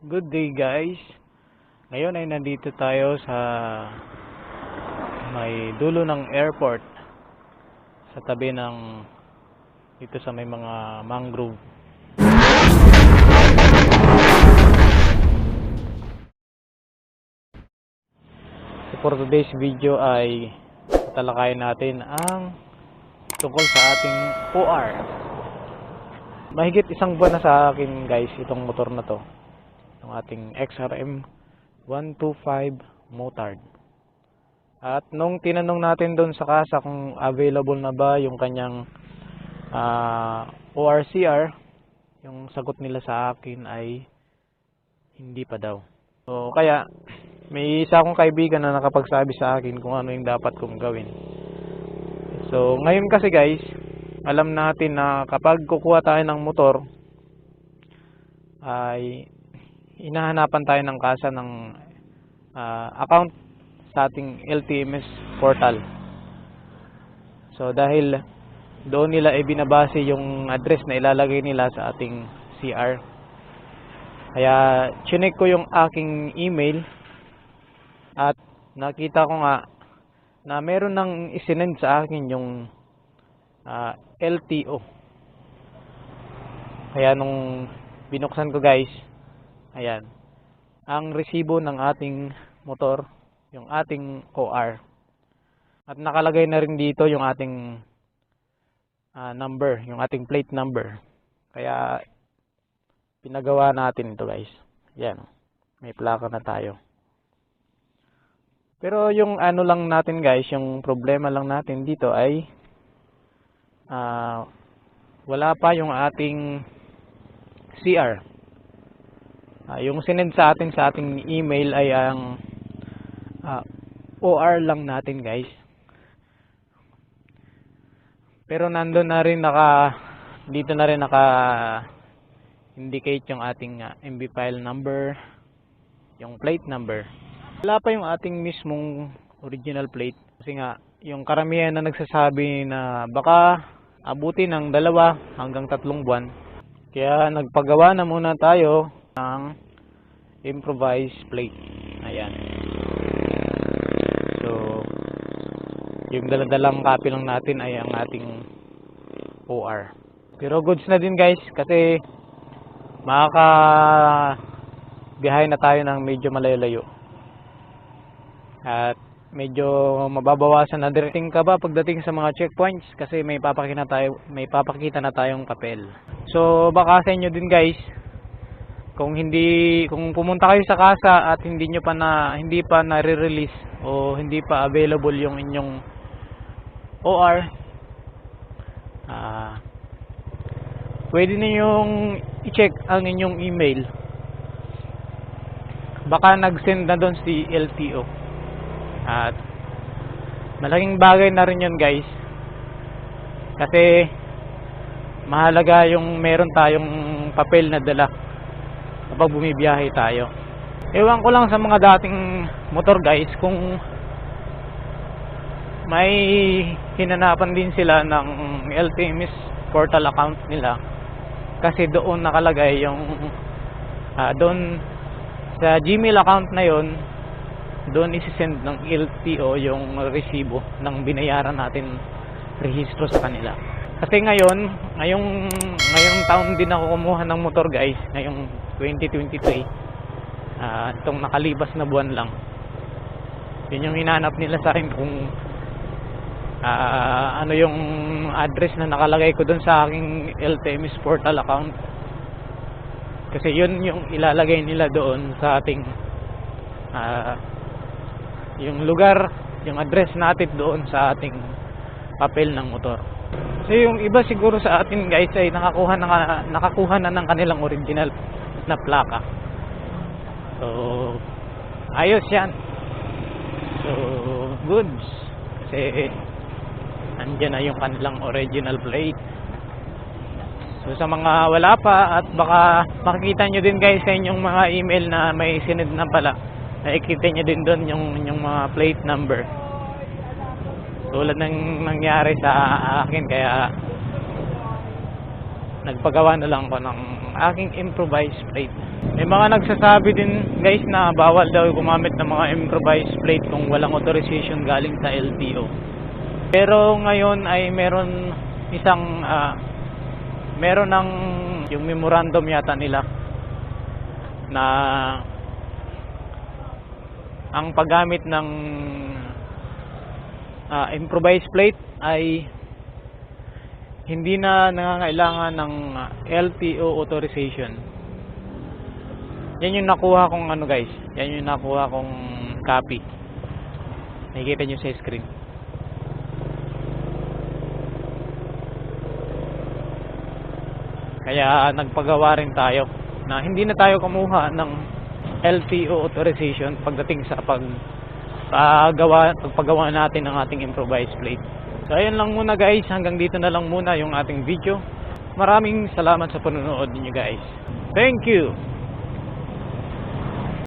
Good day guys. Ngayon ay nandito tayo sa may dulo ng airport sa tabi ng dito sa may mga mangrove. So for today's video ay tatalakayin natin ang tungkol sa ating OR. Mahigit isang buwan na sa akin guys itong motor na to. Yung ating XRM 125 Motard. At nung tinanong natin doon sa kasa kung available na ba yung kanyang ORCR, yung sagot nila sa akin ay hindi pa daw. So kaya may isa akong kaibigan na nakapagsabi sa akin kung ano yung dapat kong gawin. So ngayon kasi guys, alam natin na kapag kukuha tayo ng motor ay hinahanapan tayo ng kasa ng account sa ating LTMS portal. So dahil doon nila ibinabase yung address na ilalagay nila sa ating CR. Kaya chinek ko yung aking email at nakita ko nga na meron nang isinend sa akin yung LTO. Kaya nung binuksan ko guys, ayan, ang resibo ng ating motor, yung ating OR. At nakalagay na rin dito yung ating number, yung ating plate number. Kaya pinagawa natin ito guys. Ayan, may plaka na tayo. Pero yung ano lang natin guys, yung problema lang natin dito ay wala pa yung ating CR. Yung sinend sa ating email ay ang OR lang natin guys. Pero nandun na rin dito na rin indicate yung ating MB file number, yung plate number. Wala pa yung ating mismong original plate kasi nga yung karamihan na nagsasabi na baka abuti ng 2 hanggang 3 buwan. Kaya nagpagawa na muna tayo ng improvised plate. Ayan. So yung daladalang copy lang natin ay ang ating OR. Pero goods na din guys kasi makakabiyahe na tayo ng medyo malayo-layo. At medyo mababawasan na dating ka ba pagdating sa mga checkpoints kasi may papakita na tayong papel. So baka sa inyo din guys, kung pumunta kayo sa kasa at hindi pa na-release o hindi pa available yung inyong OR, pwede ninyong i-check ang inyong email. Baka nag-send na doon si LTO. At malaking bagay na rin yun guys kasi mahalaga yung meron tayong papel na dala kapag bumibiyahe tayo. Ewan ko lang sa mga dating motor guys kung may hinanapan din sila ng LTMS portal account nila kasi doon nakalagay yung doon sa Gmail account na yon, doon isi-send ng LTO yung resibo ng binayaran natin rehistro sa kanila. Kasi ngayong taon din ako kumuha ng motor guys, ngayong 2023. Itong nakalipas na buwan lang. Yun yung hinanap nila sa akin kung ano yung address na nakalagay ko doon sa aking LTMS portal account. Kasi yun yung ilalagay nila doon sa ating yung lugar, yung address natin doon sa ating papel ng motor. So yung iba siguro sa atin guys ay nakakuha na ng kanilang original na plaka. So ayos yan. So goods. Kasi andyan na yung kanilang original plate. So sa mga wala pa at baka makikita nyo din guys sa inyong mga email na may sinend na pala, nakikita nyo din doon yung mga plate number tulad ng nangyari sa akin. Kaya nagpagawa na lang ko ng aking improvised plate. May mga nagsasabi din guys na bawal daw gumamit ng mga improvised plate kung walang authorization galing sa LTO. Pero ngayon ay meron ng yung memorandum yata nila na ang paggamit ng improvised plate ay hindi na nangangailangan ng LTO authorization. Yan yung nakuha kong guys. Yan yung nakuha kong copy. Nakikita nyo sa screen. Kaya nagpagawa rin tayo na hindi na tayo kumuha ng LTO authorization pagdating sa pagpagawa natin ng ating improvised plate. So ayun lang muna guys, hanggang dito na lang muna yung ating video. Maraming salamat sa panonood niyo guys. Thank you!